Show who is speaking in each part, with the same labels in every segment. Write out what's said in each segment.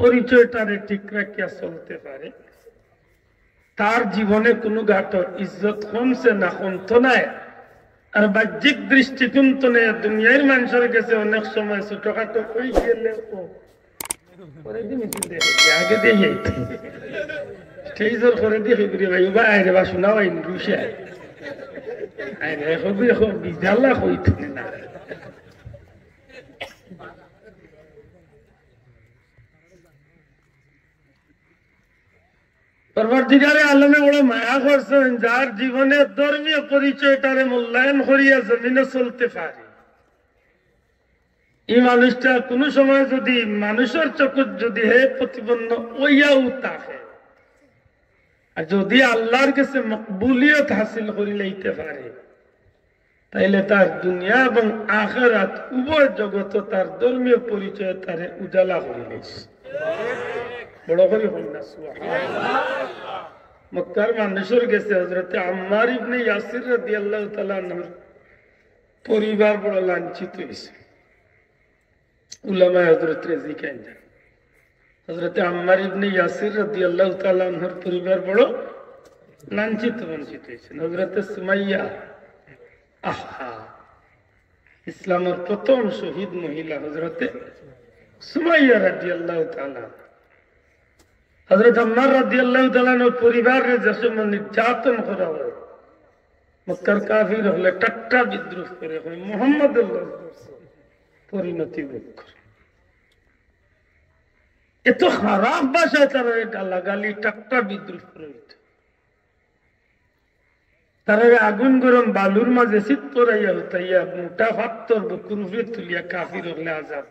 Speaker 1: পরিচয়টারে ঠিক রাখিয়া চলতে পারে, তার জীবনে কোনো ঘাট ইজ্জত কমছে না, কমতো নাই। আর বাহ্যিক দৃষ্টিকোণ তো নেই, দুনিয়ার মানুষের কাছে অনেক সময় ছোটখাটো কই গেলে আগে দেখে স্টেজের করে দেখে ঘুরে ভাই বা আইরে বা শোনা ভাই রুশে আইরে হবি এখন বিজাল্লা হইতো না। পরবর্তীকালে আলমে বড় মায়া করছেন, যার জীবনে ধর্মীয় পরিচয়টারে মূল্যায়ন করিয়া জমিনে চলতে পারে, এই মানুষটা কোন সময় যদি মানুষের চোখে যদি হে প্রতিপন্ন ওইয়াও থাকে, আর যদি আল্লাহর কাছে মকবুলিয়ত হাসিল করে লইতে পারে, তাইলে তার দুনিয়া এবং আখিরাত উভয় জগৎ তার ধর্মীয় পরিচয় তারে উজালা করে লইছে। বড় করে হল না সুবহানাল্লাহ। মক্কার মানুষের কাছে হযরত আম্মার ইবনে ইয়াসির রাদিয়াল্লাহু তাআলা আনহুর পরিবার বড় লাঞ্ছিত হয়েছে। উলামায়ে হযরত জিকান হযরত আম্মার ইবনে ইয়াসির রাদিয়াল্লাহু তাআলা আনহুর পরিবার বড় লাঞ্ছিত বঞ্চিত হয়েছে। হযরত সুমাইয়া, আহা, ইসলামের প্রথম শহীদ মহিলা হযরত সুমাইয়া রাদিয়াল্লাহু তাআলা, হযরত আম্মার রাদিয়াল্লাহু তাআলা এর পরিবারের যে সময় নির্যাতন করা হয়, মক্কার কাফির হলে ঠাট্টা বিদ্রুপ করে মুহাম্মদের পরিণতি ভোগ করে। এত খারাপ ভাষায় তারা গালাগালি ঠাট্টা বিদ্রুপ করে, তারা আগুন গরম বালুর মাঝে শীত পরাইয়া হতাইয়া মোটা ফাত্তর বুকুর উপরে তুলিয়া কাফির হলে আজাদ।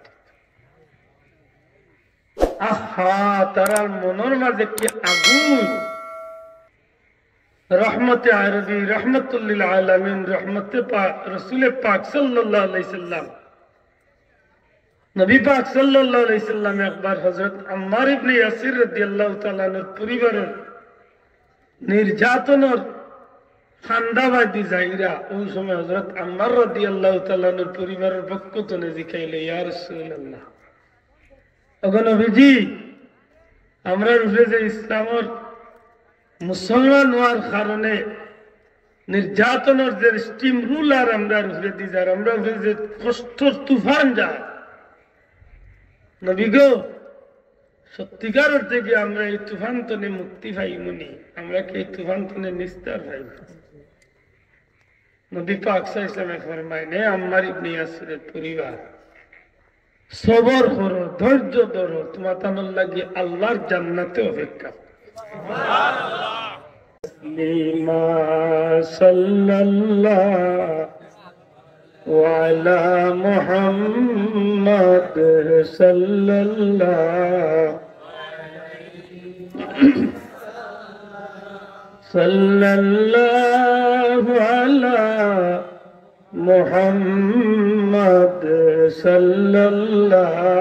Speaker 1: আহা, তারার মনের মাঝে কি আগুন! রহমতে আরবি, রহমতুল্লিল আলামিন, রহমতে পাক, রসুল পাক সাল্লাল্লাহু আলাইহি সাল্লাম, নবী পাক সাল্লাল্লাহু আলাইহি সাল্লাম একবার হযরত আম্মার ইবনে ইয়াসির রাদিয়াল্লাহু তাআলা এর পরিবারের নির্যাতনের খান্দাবাদী যাইরা ওই সময় হযরত আম্মার রাদিয়াল্লাহু তাআলা এর পরিবারের পক্ষ থেকে জিকাইলে, ইয়া রাসূলুল্লাহ, ওগো নবীজি, আমরা রূপে যে ইসলামের মুসলমান হওয়ার কারণে নির্যাতনের যে স্টিম রুলার আমরা রূপে দি যার, আমরা যে কষ্টর তুফান যায়, নবী গো, সত্যিকার অর্থে কি আমরা এই তুফান তনে মুক্তি পাইমনি? আমরা কি এই তুফান তনে নিস্তার পাইব? নবী পাক সাল্লাল্লাহু আলাইহি ওয়াসাল্লাম ফরমাইলেন, হে আম্মার ইবনে ইয়াসিরের পরিবার, সবর করো, ধৈর্য ধরো, তোমার তানোর লাগি আল্লাহর জান্নাতে অপেক্ষা। সুবহানাল্লাহ। লিমা সাল্লাল্লাহু আলা মুহাম্মাদ সাল্লাল্লাহু আলা মুহাম্মাদ সাল্লাল্লাহু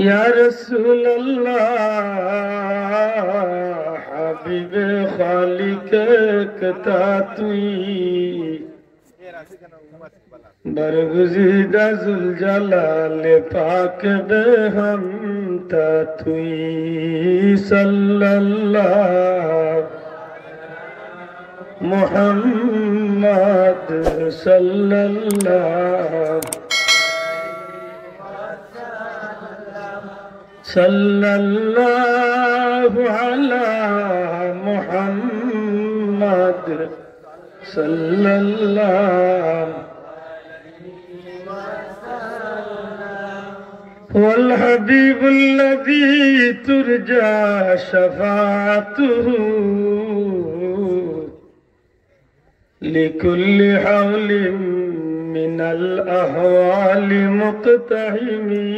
Speaker 1: ইয়া রাসূলুল্লাহ, হাবিবে খালিক কতা তুই, বরগুজিদা জুল জালাল পাক বেহম তা তুই, সাল্লাল্লাহু মুহাম্মাদ সাল্লাল্লাহু সাল্লাল্লাহু আলা মুহাম্মাদ সাল্লাল্লাহু ওয়াল হাবিবুল্লাযী তুরজা শাফাআতুহু লিকুল্লি হাওলিন মিনাল আহওয়ালি মুকতাহিমি,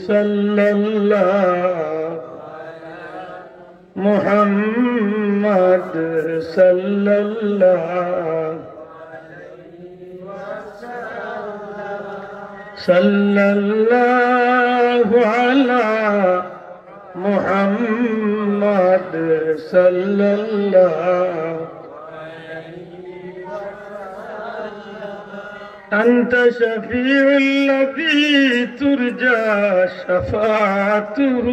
Speaker 1: সাল্লাল্লাহু মুহাম্মাদ সাল্লাল্লাহু সাল্লাল্লাহু আলা মুহাম্মাদ সাল্লাল্লাহু أنت شفيع الذي ترجى شفاعته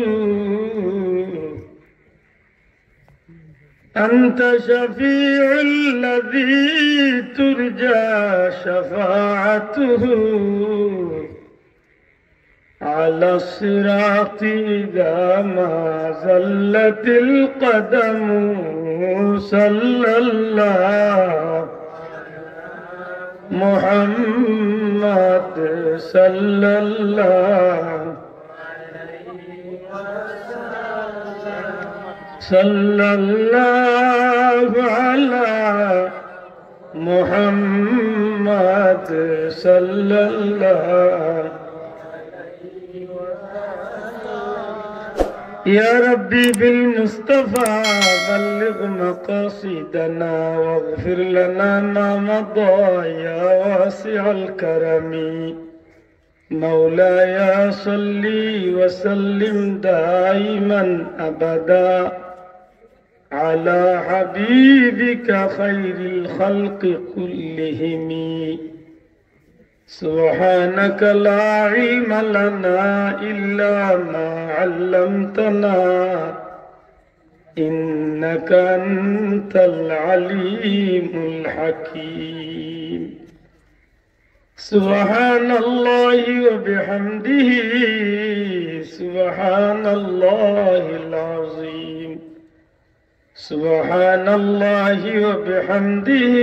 Speaker 1: أنت شفيع الذي ترجى شفاعته على الصراط إذا ما زلت القدم صلى الله محمد صلى الله صلى الله على محمد صلى الله يا ربي بالمصطفى بلغ مقاصدنا واغفر لنا ما مضى يا واسع الكرم مولاي صل وسلم دائما أبدا على حبيبك خير الخلق كلهم سبحانك لا علم لنا إلا ما علمتنا إنك أنت العليم الحكيم سبحان الله وبحمده سبحان الله العظيم سبحان الله وبحمده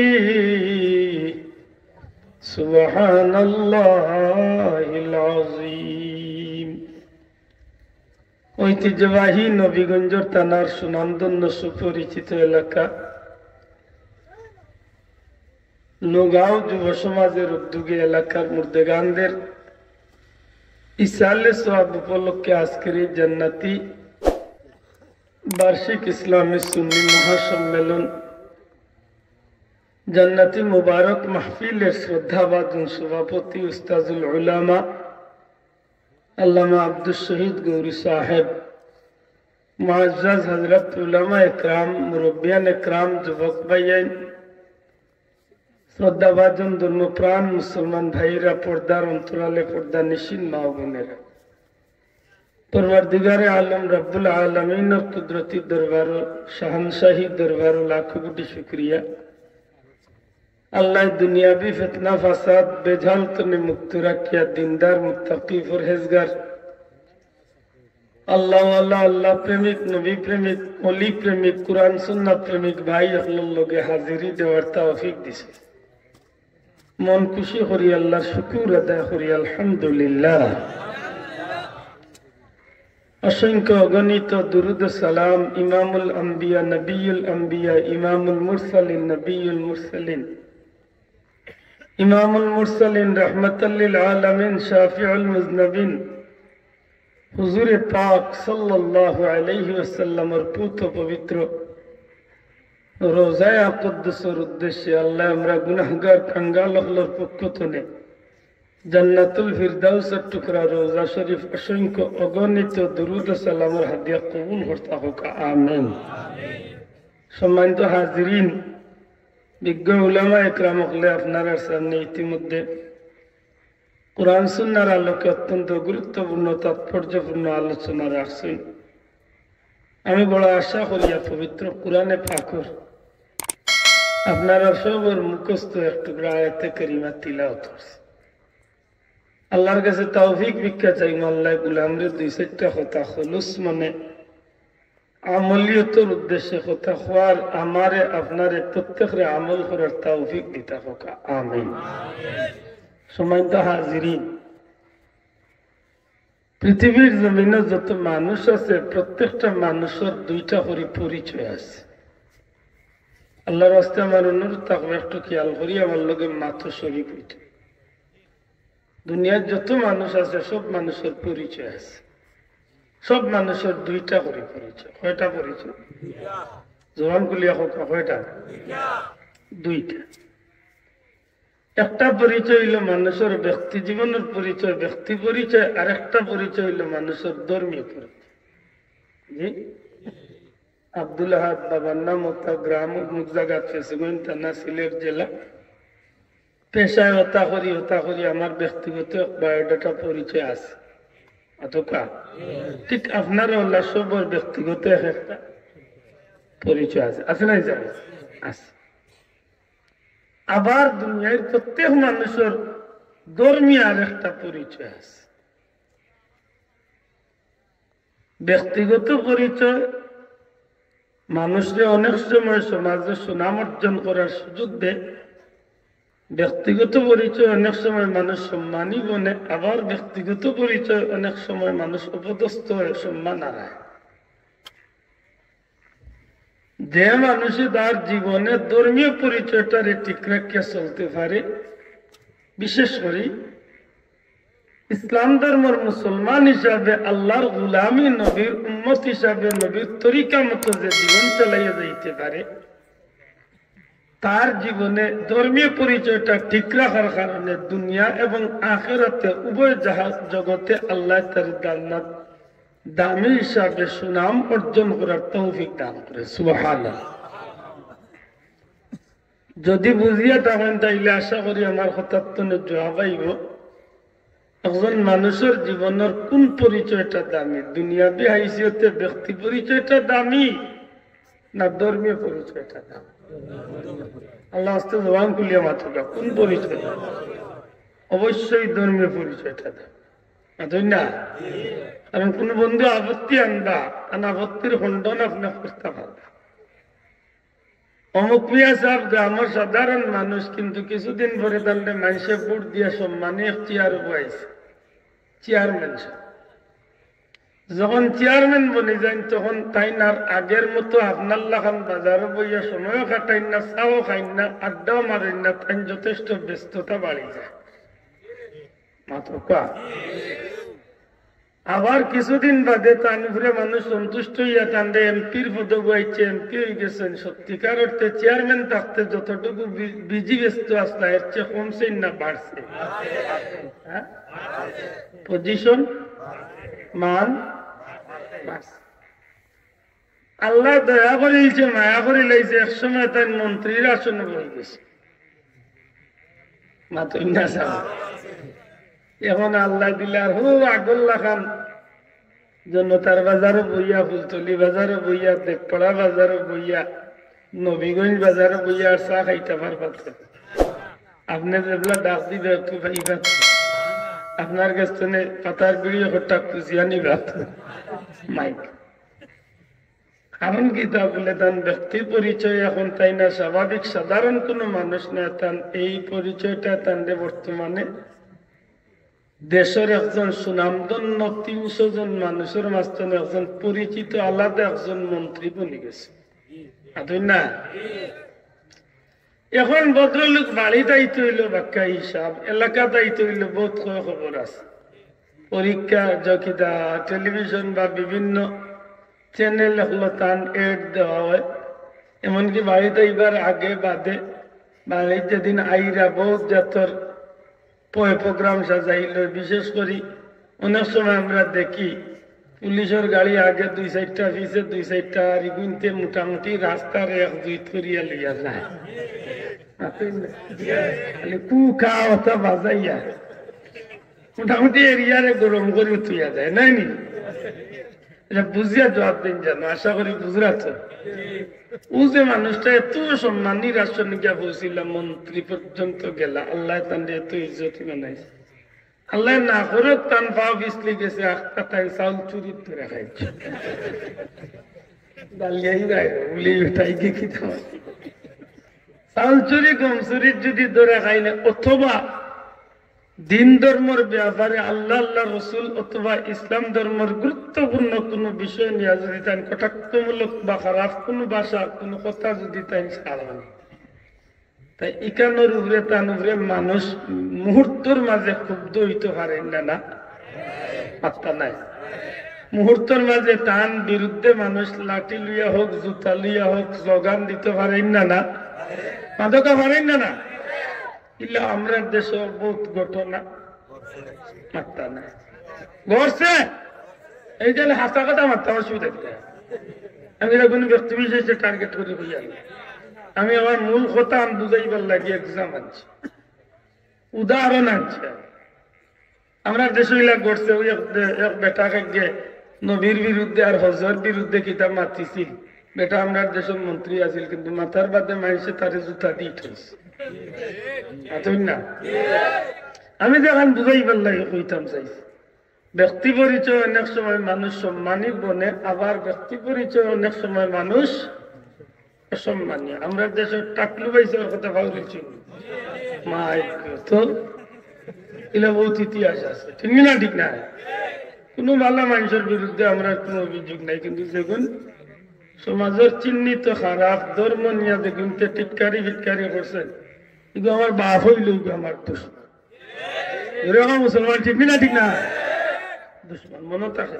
Speaker 1: سبحان الله العظيم ঐতিহ্যবাহী নবীগঞ্জের থানার সুনামধন্য সুপরিচিত এলাকা নওগাঁও যুব সমাজের উদ্যোগে এলাকার মুর্দেগানদের ইসালে সওয়াব উপলক্ষে আজকের এই জান্নাতি বার্ষিক ইসলামী সুন্নি মহাসম্মেলন জান্নাতি মুবারক মাহফিলের শ্রদ্ধাভাজন সভাপতি উস্তাজুল উলামা আল্লামা আব্দুল শহীদ গৌরী সাহেব মুআজ্জাজ হযরত উলামা একরাম মুরব্বিয়ান একরাম যুবক ভাইয়ান শ্রদ্ধাভাজন ধর্মপ্রাণ মুসলমান ভাইয়েরা পর্দার অন্তরালে পর্দা নিশিন মা ও বোনেরা পরওয়ারদিগারে আলম রব্বুল আলামিনের কুদরতি দরবার শাহনশাহী দরবার লাখো কোটি শুকরিয়া আল্লাহ দুনিয়াবি ফিতনা ফাসাদ বেজাল তনে মুক্ত রাখিয়া দিনদার মুত্তাকি পরহেজগার আল্লাহ আল্লাহ আল্লাহ প্রেমিক নবী প্রেমিক ওলি প্রেমিক কুরআন সুন্নাত প্রেমিক ভাই সকলের লগে হাজিরি দেওয়ার তৌফিক দিছে মন খুশি করি আল্লাহর শুকর আদায় করি আলহামদুলিল্লাহ অসংখ্য অগণিত দুরুদ সালাম ইমামুল আম্বিয়া নবিয়ুল আম্বিয়া ইমামুল মুরসালিন নবিয়ুল মুরসালিন ইমামুল মুরসালিন রাহমাতাল লিল আলামিন শাফিউল মুজনবিন হুজুর পাক সাল্লাল্লাহু আলাইহি ওয়াসাল্লামের পুত্র পবিত্র রোজায়ে কুদ্দুসের উদ্দেশ্যে আল্লাহ আমরা গুনাহগার কাঙ্গাল হলোর পক্ষ থেকে জান্নাতুল ফিরদাউসের টুকরা রোজা শরীফ অসংখ্য অগণিত দুরুদ সালামের হাদিয়া কবুল করতে হোক আমিন সম্মানিত হাজিরিন বিজ্ঞ উলামা একরাম হলে আপনার সামনে ইতিমধ্যে কোরআন সুন্নাহর আলোকে অত্যন্ত গুরুত্বপূর্ণ তাৎপর্যপূর্ণ আলোচনা রাখছেন আমি বড় আশা করিয়া পবিত্র কোরআনে পাকের আপনারা সবার মুখস্থ এক টুকরা আয়াতে কারিমা তিলাওয়াত করছে আল্লাহর কাছে তৌফিক ভিক্ষা চাই আল্লাহ গুলামরে দুই চারটা কথা খলুস মনে আমলিয়তের উদ্দেশ্যে কথা হওয়ার আমারে আপনারে প্রত্যেকরে আমল করার তৌফিক দিতে হোক আমিন সম্মানিত হাজিরিন পৃথিবীর জমিনে যত মানুষ আছে প্রত্যেকটা মানুষের দুইটা করে পরিচয় আছে আল্লাহর রাস্তায় আমার অনুরোধ থাকবে একটু খেয়াল করি আমার লগে মাথা শরীফ হইতে দুনিয়ার যত মানুষ আছে সব মানুষের পরিচয় আছে সব মানুষের দুইটা করে পরিচয় কয়টা পরিচয় জবান কুলিয়া হোক কয়টা দুইটা একটা পরিচয় হইল মানুষের ব্যক্তি জীবনের পরিচয় ব্যক্তি পরিচয় আর একটা পরিচয় হইল মানুষের ধর্মীয় পরিচয় জি আব্দুল আহাদ বাবার নাম গ্রাম মুখ জায়গা ফেসগুন থানা সিলেট জেলা পেশায় হতা করি আমার ব্যক্তিগত বায়োডাটা পরিচয় আছে অতকা ঠিক আপনার আল্লাহ সবর ব্যক্তিগত একটা পরিচয় আছে না জানি আছে। আবার দুনিয়ার প্রত্যেক মানুষের ধর্মীয় আর একটা পরিচয় আছে। ব্যক্তিগত পরিচয় মানুষকে অনেক সময় সমাজে সুনাম অর্জন করার সুযোগ দেয়। ব্যক্তিগত পরিচয় অনেক সময় মানুষ সম্মানই বনে, আবার ব্যক্তিগত পরিচয় অনেক সময় মানুষ অপদস্থ হয়ে সম্মান হারায়। যে মানুষই তার জীবনে ধর্মীয় পরিচয়টারে ঠিক রাখিয়া চলতে পারে, বিশেষ করে ইসলাম ধর্মের মুসলমান হিসাবে আল্লাহর গুলামি, নবীর উম্মত হিসাবে নবীর তরিকা মতো যে জীবন চালাইয়া যাইতে পারে, তার জীবনে ধর্মীয় পরিচয়টা ঠিক রাখার কারণে দুনিয়া এবং আখিরাতে উভয় জগতে আল্লাহ তার জান্নাত দামি হিসাবে সুনাম অর্জন করার তৌফিক দান করে। সুবহানাল্লাহ। যদি বুঝিয়া থাকেন তাইলে আশা করি আমার কথার তনে জবাব আইব। একজন মানুষের জীবনের কোন পরিচয়টা দামি, দুনিয়াবি হাইসিয়তে ব্যক্তি পরিচয়টা দামি না ধর্মীয় পরিচয়টা দামি? আল্লাহ আস্তে জবান খুলিয়া মাথা কোন পরিচয়? অবশ্যই ধর্মীয় পরিচয়টা দামি না। কারণ কোন বন্ধু আপত্তি আনবা, আপত্তির খণ্ডন আপনি করতে পারবা। অমুক মিয়া সাহেব গ্রামের সাধারণ মানুষ, কিন্তু কিছুদিন পরে তাহলে মানুষে ভোট দিয়া সম্মানে চেয়ার পাইছে, চেয়ারম্যান। যখন চেয়ারম্যান বনে যান তখন তাই না আগের মতো আপনার লাখান বাজারও বইয়া সময়ও কাটাইন না, চাও খাইন না, আড্ডাও মারেন না, তাই যথেষ্ট ব্যস্ততা বাড়ি যায় মাত্র কা। আবার কিছুদিন বাদে তানপুরে মানুষ সন্তুষ্ট হইয়া তান্ডে এমপির পদ বইছে, এমপি হয়ে গেছেন। সত্যিকার অর্থে চেয়ারম্যান থাকতে যতটুকু বিজি ব্যস্ত আসলে এর চেয়ে কমছে না বাড়ছে? পজিশন মান আল্লাহ দয়া করিলছে, মায়া করি লাইছে। একসময় তাই মন্ত্রীর আসনে বই গেছে মাত্র না। এখন আল্লাহ দিলার হো আগল্লা খান জনতার বাজারও বইয়া, ফুলতলি বাজারও বইয়া, দেবপাড়া বাজারও বইয়া, নবীগঞ্জ বাজারও বইয়া আর চা খাইতে পারবেন। আপনি যেগুলা ডাক দিবে একটু পাইবা, আপনার কাছে পাতার বিড়ি হঠাৎ খুঁজিয়া নিবা মাইক। কারণ কি তা বলে তান ব্যক্তির পরিচয় এখন তাই না স্বাভাবিক সাধারণ কোনো মানুষ না, তান এই পরিচয়টা তানরে বর্তমানে দেশের একজন সুনামধন্য ৩০০ জন মানুষের মাঝখানে একজন পরিচিত আলাদা একজন মন্ত্রী বনে গেছে না। এখন ভদ্রলোক বাড়ি দায়িত্ব হইল বাক্কা হিসাব, এলাকা দায়িত্ব হইল বহুত খবর আছে। পরীক্ষা যকিদা টেলিভিশন বা বিভিন্ন চ্যানেল হলো তান এড দেওয়া হয়। এমনকি বাড়িতে এবার আগে বাদে বাড়ির যেদিন আইরা বহুত জাতর প্রোগ্রাম সাজাইল। বিশেষ করে অনেক সময় আমরা দেখি পুলিশের গাড়ি আগে ২-৪টা পিছে ২-৪টা আর গুনতে মোটামুটি রাস্তার ১-২ করিয়া লইয়া যায়। কু খাওয়া বাজাইয়া মোটামুটি এরিয়ারে গরম করে তুইয়া যায় নাই নি? এটা বুঝিয়া জবাব দিন জানো, আশা করি বুঝরা তো। ও যে মানুষটা এত সম্মানী রাষ্ট্র নিকা বলছিলাম, মন্ত্রী পর্যন্ত গেলা, আল্লাহ তান্ডে এত ইজ্জতি বানাইছে। আল্লাহ না করে তান পাও বিছলি গেছে, আখতায় চাউল চুরি ধরে খাইছে। ডালিয়াই গায় উলি উঠাই কি কি চাউল চুরি গম চুরির যদি ধরে খাইলে, অথবা দিন ধর্মের ব্যাপারে আল্লাহ আল্লাহ রসুল অথবা ইসলাম ধর্মের গুরুত্বপূর্ণ কোন বিষয় নিয়ে যদি তাই কটাক্ষমূলক বা খারাপ কোন ভাষা কোন কথা যদি তাই ছাড়ান, তাই ইকানোর উপরে তার উপরে মানুষ মুহূর্তের মাঝে ক্ষুব্ধ হইতে পারেন না পাত্তা নাই। মুহূর্তের মাঝে তান বিরুদ্ধে মানুষ লাঠি লইয়া হোক, জুতা লইয়া হোক, স্লোগান দিতে পারেন না মাদকা পারেন না। ইল্লা আমরা দেশ বহুত ঘটনা মাত্রা নাই ঘটছে। এই যে হাসা কথা মারতে অসুবিধা দিতে, আমি কোনো ব্যক্তি বিশেষে টার্গেট করে হইয়া, আমি আমার মূল কথা আমি বুঝাইবার লাগে এক্সাম আনছি। উদাহরণ আনছে আমরা দেশ ঘটছে ওই এক বেটাকে গিয়ে নবীর বিরুদ্ধে আর হজর বিরুদ্ধে কিতাব মাতিছিল বেটা আমরা দেশের মন্ত্রী আছিল কিন্তু মাথার বাদে মানুষে তারে জুতা দিয়ে ঠেছে না আমি যখন বুঝাই পারলাই কইতাম চাইছি ব্যক্তি পরিচয় অনেক সময় মানুষ সম্মানী বনে আবার ব্যক্তি পরিচয় অনেক সময় মানুষ অসম্মানী আমরা দেশের টাকলু পাইছে ওর কথা ভাবছি মা তো এগুলো বহুত ইতিহাস আছে ঠিক না ঠিক না কোনো ভালো মানুষের বিরুদ্ধে আমরা কোনো অভিযোগ নাই কিন্তু দেখুন সমাজের চিহ্নিত খারাপ ধর্ম নিয়ে দেখুন টিটকারি ফিটকারি করছেন কিন্তু আমার বাপ হইল আমার দুশ্মন এরকম মুসলমান ঠিক না ঠিক না দুশ্মন মনে থাকে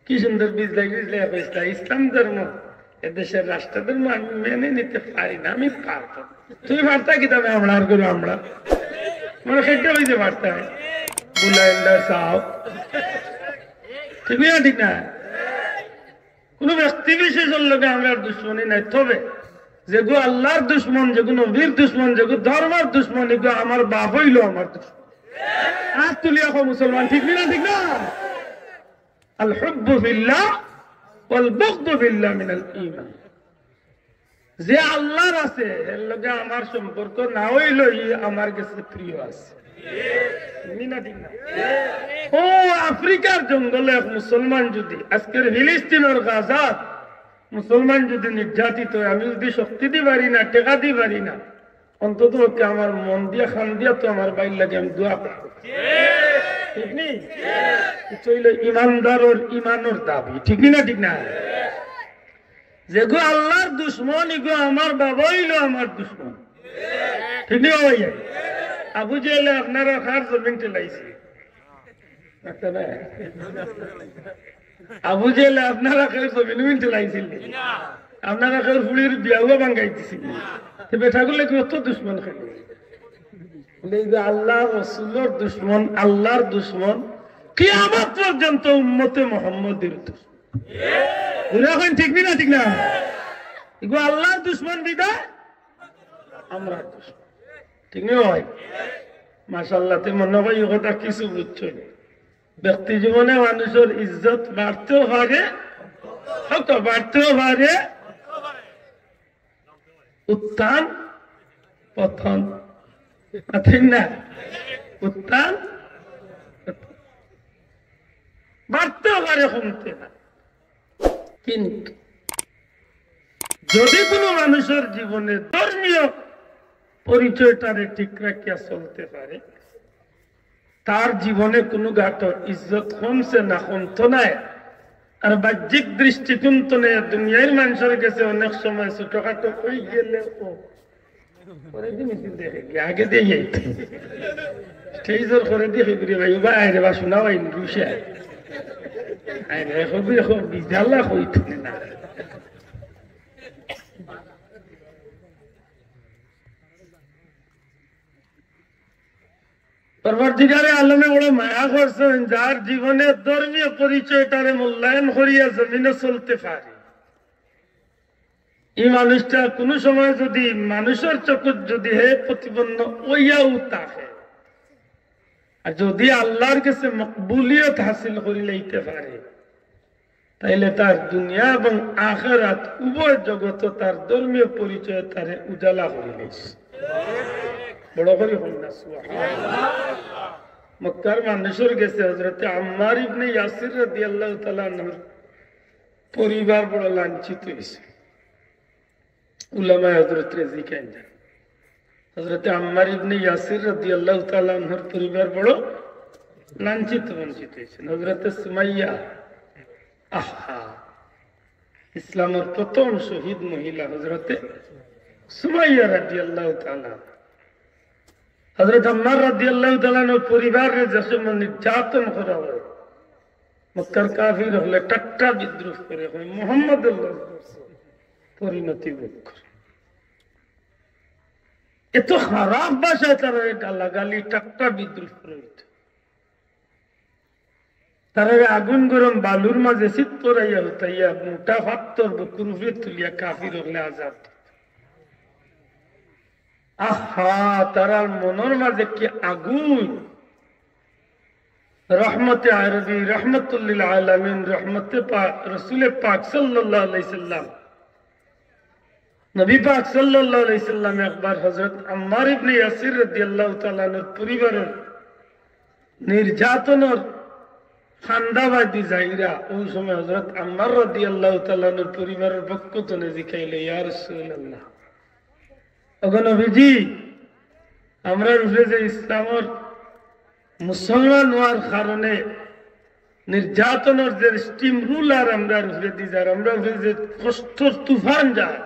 Speaker 1: কি সুন্দর বীজ লাগিয়েছিল ইসলাম ধর্ম এদেশের রাষ্ট্র ধর্ম আমি মেনে নিতে পারি না আমি পারবো তুমি পারতা কি তবে আমরা আর করো আমরা মানে সেটা হইতে পারতা বুলাইন্দার সাহ ঠিক না ঠিক না কোন ব্যক্তি বিশেষের লোকে আমরা দুশ্মনী নাই তবে যেগুলো আল্লাহর দুশ্মন যেগুলো নবীর দুশ্মন যেগুলো ধর্মের দুশ্মন এগুলো আমার বাপ হইল আমার দুশ্মন হাত তুলিয়া মুসলমান ঠিক না ঠিক না আল হুব্বু ফিল্লাহ ওয়াল বুগদু ফিল্লাহ মিনাল ঈমান যে আল্লাহর আছে এর লগে আমার সম্পর্ক না হইলো আমার কাছে প্রিয় আছে ও আফ্রিকার জঙ্গলে এক মুসলমান যদি আজকের ফিলিস্তিনের গাজাত মুসলমান যদি নির্যাতিত হয় আমি যদি শক্তি দিতে পারি না টেকা দিতে পারি না অন্তত আমার মন দিয়া খান দিয়া তো আমার বাইর লাগে আমি দোয়া করবো ঠিক নেই ইমানদার ইমানোর দাবি ঠিক না ঠিক না যেগো আল্লাহর দুশ্মন এগো আমার বাবা হইল আমার দুশ্মন ঠিক নেই ভাই আবু জেলে আপনারা খার জমিন টেলাইছে আবু জেলে আপনারা খেয়ে জমিন টেলাইছিল আপনারা খেয়ে ফুড়ির বিয়াও ভাঙ্গাই দিছিল বেটাগুলো কত দুশ্মন খেলে আল্লাহ রসুলের দুশ্মন আল্লাহর দুশ্মন কিয়ামত পর্যন্ত উম্মতে মুহাম্মদের দুশ্মন ঠিক না ঠিক না এগুলো আল্লাহর দুশ্মন বিদায় আমরা দুশ্মন ঠিক না ভাই মাশাআল্লাহ তে মনে হয় এই কথা কিছু বুঝছো ব্যক্তি জীবনে মানুষের ইজ্জত বাড়তেও পারে হত বাড়তেও পারে উত্থান পতন ঠিক না উত্থান বাড়তেও পারে কমতে পারে কিন্তু যদি কোনো মানুষের জীবনে ধর্মীয় পরিচয়টারে ঠিক রাখিয়া চলতে পারে তার জীবনে কোনো ঘাট ইজ্জত কমছে না কমতো নাই আর বাহ্যিক দৃষ্টিকোণ তো নেই দুনিয়ার মানুষের কাছে অনেক সময় ছোটখাটো হয়ে গেলে আগে দিয়ে স্টেজের করে দিয়ে ঘুরে ভাই বা আয় রে বা শোনা ভাই রুশে আয় রে হবি বিজালা হইত না পরবর্তীকালে আলমে বড় মায়া করছেন যার জীবনে ধর্মীয় পরিচয়টারে মূল্যায়ন করিয়া জমিনে চলতে পারে এই মানুষটা কোন সময় যদি মানুষের চকুত যদি হে প্রতিপন্ন ওইয়াও থাকে আর যদি আল্লাহর কাছে মকবুলিয়ত হাসিল করে লইতে পারে তাইলে তার দুনিয়া এবং আখিরাত উভয় জগত তার ধর্মীয় পরিচয় তারে উজালা করে লইছে বড় করে হল না সুবহানাল্লাহ মক্কার মানুষের কাছে হযরত আম্মার ইবনে ইয়াসির রাদিয়াল্লাহু তাআলা আনহুর পরিবার বড় লাঞ্ছিত হয়েছে উলামা হযরত রাজি কেন হযরত আম্মার ইবনে ইয়াসির রাদিয়াল্লাহু তাআলা আনহুর পরিবার বড় লাঞ্ছিত বঞ্চিত হয়েছে হযরত সুমাইয়া আহা ইসলামের প্রথম শহীদ মহিলা হযরত সুমাইয়া রাদিয়াল্লাহু তাআলা হযরত আম্মার রাদিয়াল্লাহু তাআলা পরিবারের যে সময় নির্যাতন করা হয় মক্কার কাফির হলে টাট্টা বিদ্রুপ করে হয় মুহাম্মদের পরিণতি ভোগ করে এত খারাপ ভাষায় তারা গালাগালি টাট্টা বিদ্রুপ করে তারা আগুন গরম বালুর মাঝে শীত পরাইয়া হতাইয়া মোটা ফাত্তর বুকুর উপরে তুলিয়া কাফির হলে আজাদ আহা তারার মনের মাঝে কি আগুন। রহমতে আরবি রহমতুল্লিল আলামিন রহমতে পাক রসুল পাক সাল্লাল্লাহু আলাইহি সাল্লাম নবী পাক সাল্লাল্লাহু আলাইহি সাল্লাম একবার হযরত আম্মার ইবনে ইয়াসির রাদিয়াল্লাহু তাআলা আনহুর পরিবারের নির্যাতনের ফান্দাবাদী যাইরা ওই সময় হযরত আম্মার রাদিয়াল্লাহু তাআলা আনহুর পরিবারের পক্ষ থেকে জিকাইলে ইয়া রাসূলুল্লাহ ওগো নবীজি আমরা রুফে যে ইসলামের মুসলমান হওয়ার কারণে নির্যাতনের যে স্টিম রুলার আমরা রুফে দি যার আমরা যে কষ্টর তুফান যায়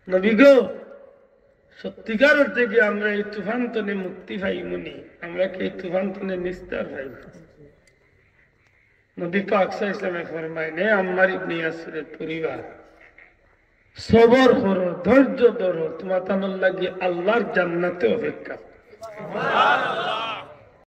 Speaker 1: নবী গো সত্যিকার অর্থে কি আমরা এই তুফান তনে মুক্তি পাইমুনি আমরা কি এই তুফান তনে নিস্তার পাইব নবী পাক সাল্লাল্লাহু আলাইহি ওয়াসাল্লাম ফরমায় নে আম্মার ইবনে ইয়াসিরের পরিবার সবর করো ধৈর্য ধরো তোমার তানোর লাগি আল্লাহর জান্নাতে অপেক্ষা